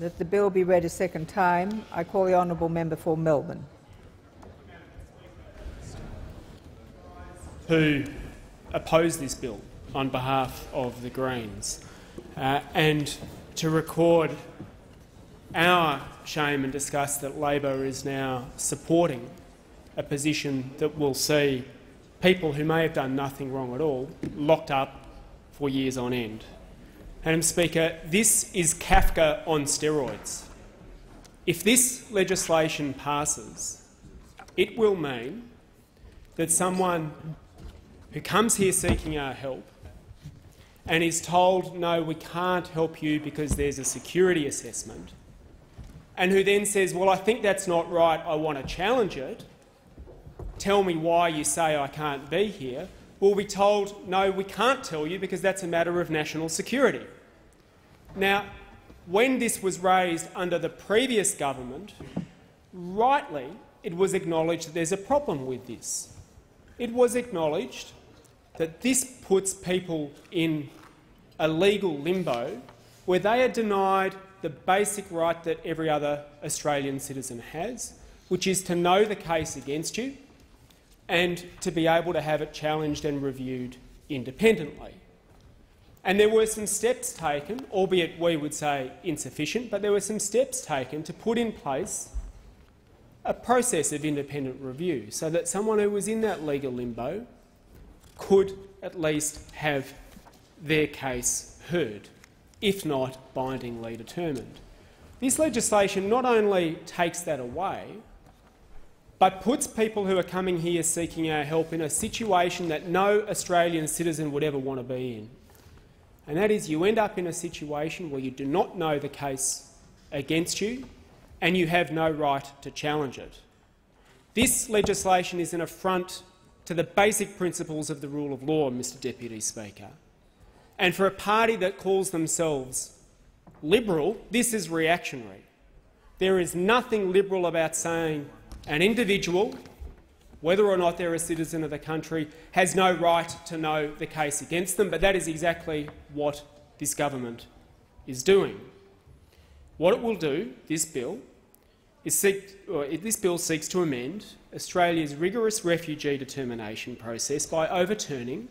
that the bill be read a second time. I call the honourable member for Melbourne. To oppose this bill on behalf of the Greens and to record our shame and disgust that Labor is now supporting a position that will see people who may have done nothing wrong at all locked up for years on end. Madam Speaker, this is Kafka on steroids. If this legislation passes, it will mean that someone who comes here seeking our help and is told, no, we can't help you because there's a security assessment, and who then says, well, I think that's not right, I want to challenge it, tell me why you say I can't be here, will be told, no, we can't tell you because that's a matter of national security. Now, when this was raised under the previous government, rightly it was acknowledged that there's a problem with this. It was acknowledged that this puts people in a legal limbo where they are denied the basic right that every other Australian citizen has, which is to know the case against you and to be able to have it challenged and reviewed independently. And there were some steps taken, albeit we would say insufficient, but there were some steps taken to put in place a process of independent review so that someone who was in that legal limbo could at least have their case heard, if not bindingly determined. This legislation not only takes that away, but puts people who are coming here seeking our help in a situation that no Australian citizen would ever want to be in. And that is, you end up in a situation where you do not know the case against you and you have no right to challenge it. This legislation is an affront to the basic principles of the rule of law, Mr Deputy Speaker. And for a party that calls themselves Liberal, this is reactionary. There is nothing liberal about saying an individual, whether or not they're a citizen of the country, has no right to know the case against them, but that is exactly what this government is doing. What it will do, this bill seeks to amend Australia's rigorous refugee determination process by overturning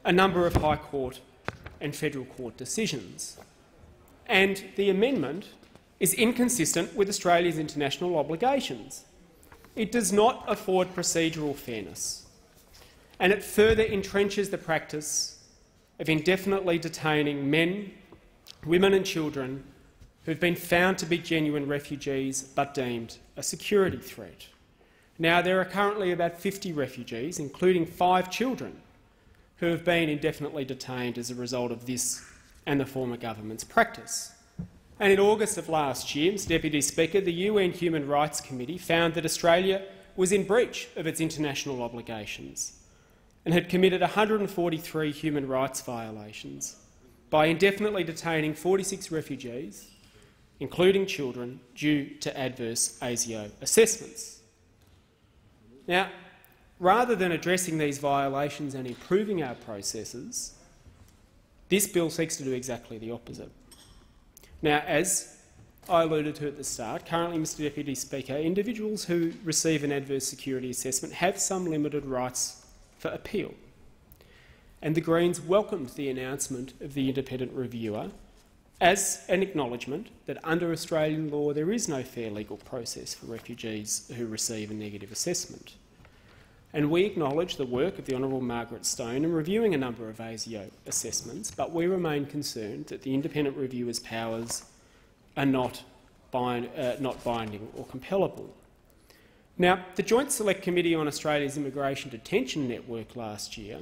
a number of High Court and Federal Court decisions. And the amendment is inconsistent with Australia's international obligations. It does not afford procedural fairness, and it further entrenches the practice of indefinitely detaining men, women and children who have been found to be genuine refugees but deemed a security threat. Now, there are currently about 50 refugees, including 5 children, who have been indefinitely detained as a result of this and the former government's practice. And in August of last year, Mr Deputy Speaker, the UN Human Rights Committee found that Australia was in breach of its international obligations and had committed 143 human rights violations by indefinitely detaining 46 refugees, including children, due to adverse ASIO assessments. Now, rather than addressing these violations and improving our processes, this bill seeks to do exactly the opposite. Now, as I alluded to at the start, currently, Mr Deputy Speaker, individuals who receive an adverse security assessment have some limited rights for appeal. And the Greens welcomed the announcement of the independent reviewer as an acknowledgement that under Australian law there is no fair legal process for refugees who receive a negative assessment. And we acknowledge the work of the Honourable Margaret Stone in reviewing a number of ASIO assessments, but we remain concerned that the independent reviewer's powers are not binding or compellable. Now, the Joint Select Committee on Australia's Immigration Detention Network last year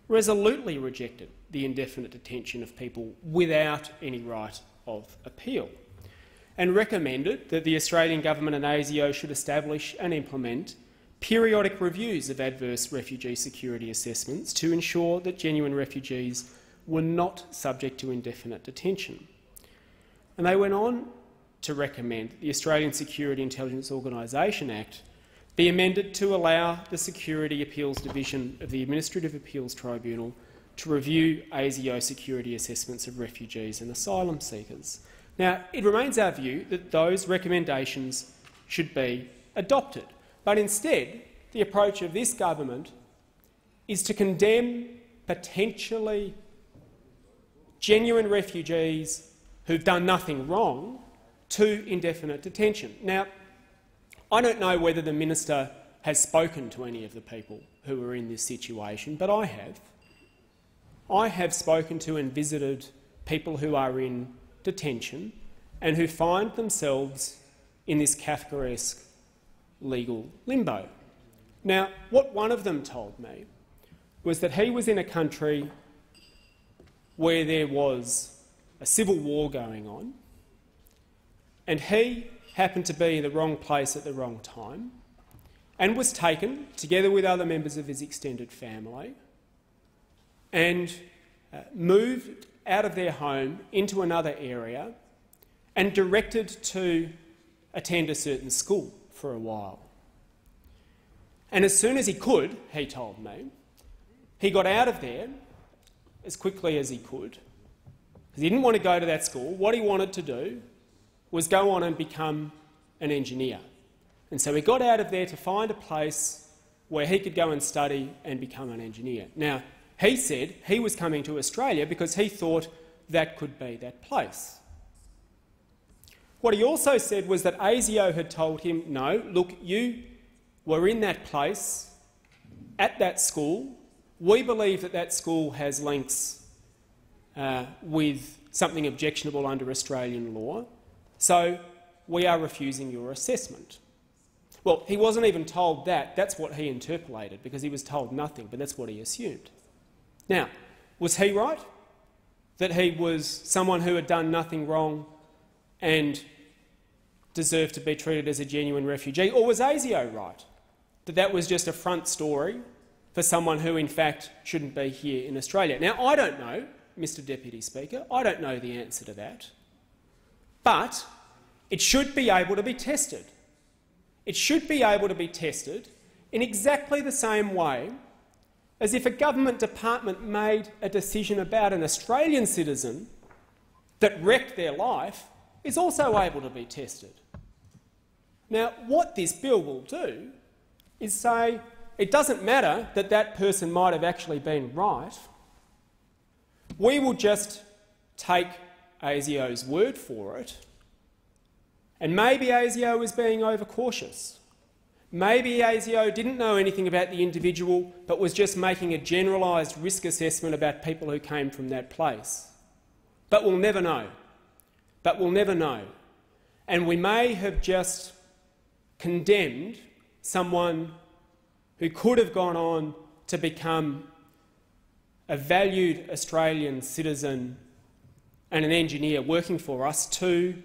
resolutely rejected the indefinite detention of people without any right of appeal and recommended that the Australian Government and ASIO should establish and implement periodic reviews of adverse refugee security assessments to ensure that genuine refugees were not subject to indefinite detention. And they went on to recommend the Australian Security Intelligence Organisation Act be amended to allow the Security Appeals Division of the Administrative Appeals Tribunal to review ASIO security assessments of refugees and asylum seekers. Now, it remains our view that those recommendations should be adopted, but instead the approach of this government is to condemn potentially genuine refugees who've done nothing wrong to indefinite detention. Now, I don't know whether the minister has spoken to any of the people who are in this situation, but I have. I have spoken to and visited people who are in detention and who find themselves in this Kafkaesque legal limbo. Now, what one of them told me was that he was in a country where there was a civil war going on, and he happened to be in the wrong place at the wrong time and was taken, together with other members of his extended family, and moved out of their home into another area and directed to attend a certain school for a while. And as soon as he could, he told me, he got out of there as quickly as he could, because he didn't want to go to that school. What he wanted to do was go on and become an engineer. And so he got out of there to find a place where he could go and study and become an engineer. Now, he said he was coming to Australia because he thought that could be that place. What he also said was that ASIO had told him, no, look, you were in that place, at that school. We believe that that school has links with something objectionable under Australian law, so we are refusing your assessment. Well, he wasn't even told that. That's what he interpolated, because he was told nothing, but that's what he assumed. Now, was he right that he was someone who had done nothing wrong and deserved to be treated as a genuine refugee, or was ASIO right that that was just a front story for someone who, in fact, shouldn't be here in Australia? Now, I don't know, Mr Deputy Speaker, I don't know the answer to that, but it should be able to be tested. It should be able to be tested in exactly the same way as if a government department made a decision about an Australian citizen that wrecked their life is also able to be tested. Now, what this bill will do is say it doesn't matter that that person might have actually been right. We will just take ASIO's word for it, and maybe ASIO was being overcautious. Maybe ASIO didn't know anything about the individual but was just making a generalised risk assessment about people who came from that place. But we'll never know. But we'll never know. And we may have just condemned someone who could have gone on to become a valued Australian citizen and an engineer working for us to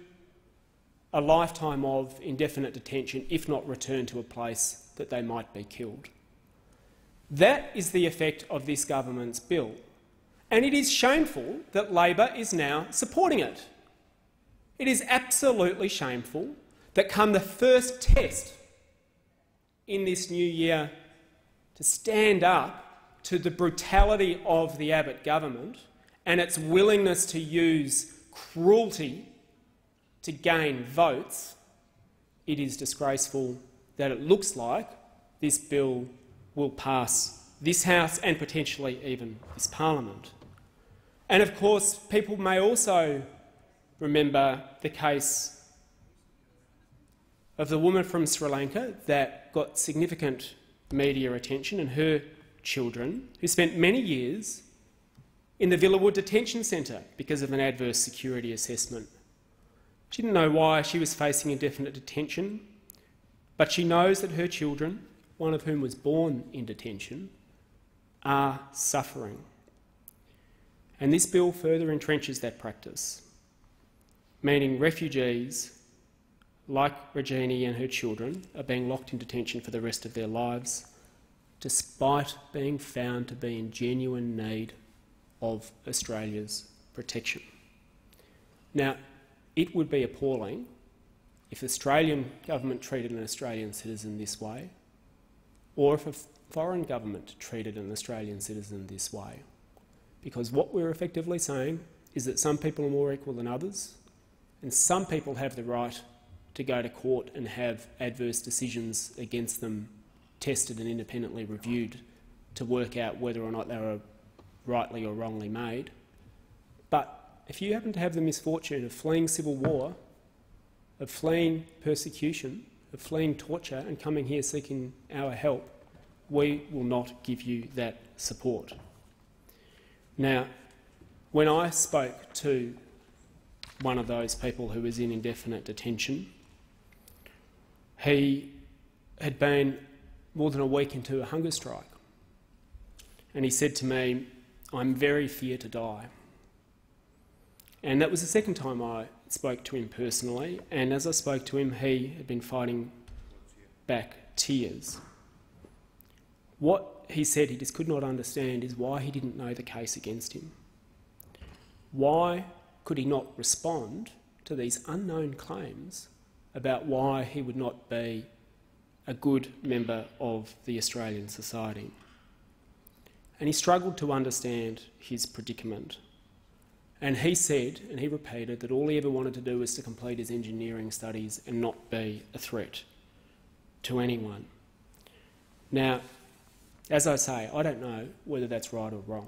a lifetime of indefinite detention, if not return to a place that they might be killed. That is the effect of this government's bill, and it is shameful that Labor is now supporting it. It is absolutely shameful that come the first test in this new year to stand up to the brutality of the Abbott government and its willingness to use cruelty to gain votes, it is disgraceful that it looks like this bill will pass this House and potentially even this Parliament. And of course, people may also remember the case of the woman from Sri Lanka that got significant media attention, and her children, who spent many years in the Villawood Detention Centre because of an adverse security assessment. She didn't know why she was facing indefinite detention, but she knows that her children, one of whom was born in detention, are suffering. And this bill further entrenches that practice, meaning refugees like Regina and her children are being locked in detention for the rest of their lives, despite being found to be in genuine need of Australia's protection. Now, it would be appalling if the Australian government treated an Australian citizen this way, or if a foreign government treated an Australian citizen this way, because what we're effectively saying is that some people are more equal than others, And some people have the right to go to court and have adverse decisions against them tested and independently reviewed to work out whether or not they were rightly or wrongly made. But if you happen to have the misfortune of fleeing civil war, of fleeing persecution, of fleeing torture and coming here seeking our help, we will not give you that support. Now, when I spoke to one of those people who was in indefinite detention, he had been more than a week into a hunger strike. And he said to me, "I'm very fear to die." And that was the second time I spoke to him personally, and as I spoke to him, he had been fighting back tears. What he said he just could not understand is why he didn't know the case against him. Why could he not respond to these unknown claims about why he would not be a good member of the Australian society? And he struggled to understand his predicament. And he said, and he repeated, that all he ever wanted to do was to complete his engineering studies and not be a threat to anyone. Now, as I say, I don't know whether that's right or wrong.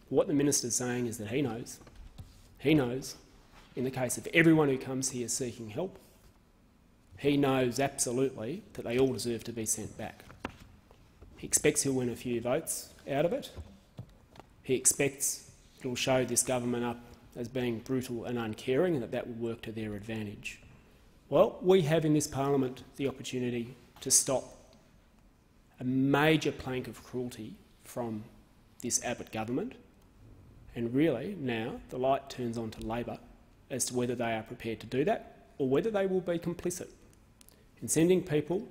What the minister's saying is that he knows. He knows, in the case of everyone who comes here seeking help, he knows absolutely that they all deserve to be sent back. He expects he'll win a few votes out of it. He expects it'll show this government up as being brutal and uncaring and that will work to their advantage. Well, we have in this parliament the opportunity to stop a major plank of cruelty from this Abbott government, and really now the light turns on to Labor as to whether they are prepared to do that or whether they will be complicit in sending people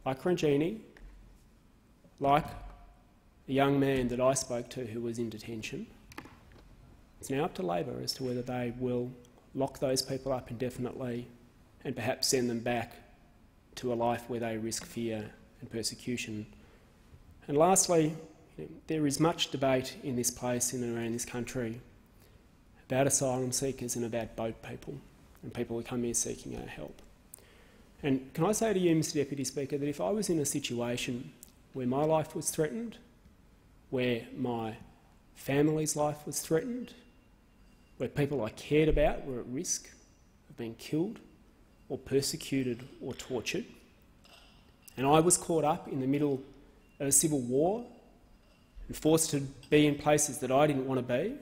like Ranjini, like the young man that I spoke to who was in detention. It's now up to Labor as to whether they will lock those people up indefinitely and perhaps send them back to a life where they risk fear and persecution. And lastly, there is much debate in this place, in and around this country, about asylum seekers and about boat people and people who come here seeking our help. And can I say to you, Mr Deputy Speaker, that if I was in a situation where my life was threatened, where my family's life was threatened, where people I cared about were at risk of being killed or persecuted or tortured, and I was caught up in the middle of a civil war and forced to be in places that I didn't want to be,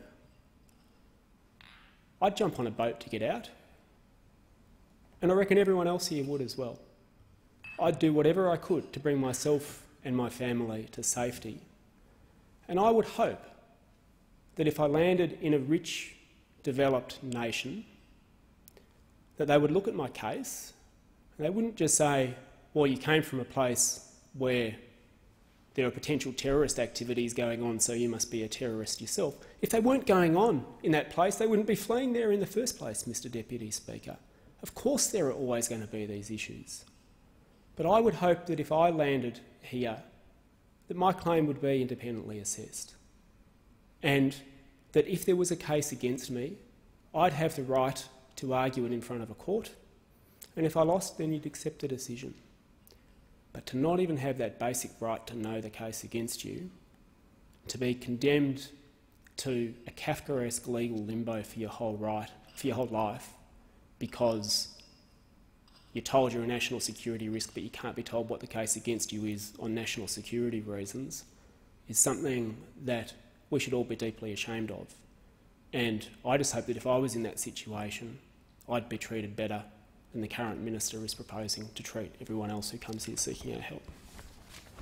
I'd jump on a boat to get out. And I reckon everyone else here would as well. I'd do whatever I could to bring myself and my family to safety. And I would hope that if I landed in a rich, developed nation, that they would look at my case and they wouldn't just say, well, you came from a place where there are potential terrorist activities going on, so you must be a terrorist yourself. If they weren't going on in that place, they wouldn't be fleeing there in the first place, Mr Deputy Speaker. Of course there are always going to be these issues. But I would hope that if I landed here, that my claim would be independently assessed, and that if there was a case against me, I'd have the right to argue it in front of a court, and if I lost, then you'd accept the decision. But to not even have that basic right to know the case against you, to be condemned to a Kafkaesque legal limbo for your whole life, because you're told you're a national security risk but you can't be told what the case against you is on national security reasons, is something that we should all be deeply ashamed of. And I just hope that if I was in that situation, I'd be treated better than the current minister is proposing to treat everyone else who comes here seeking our help.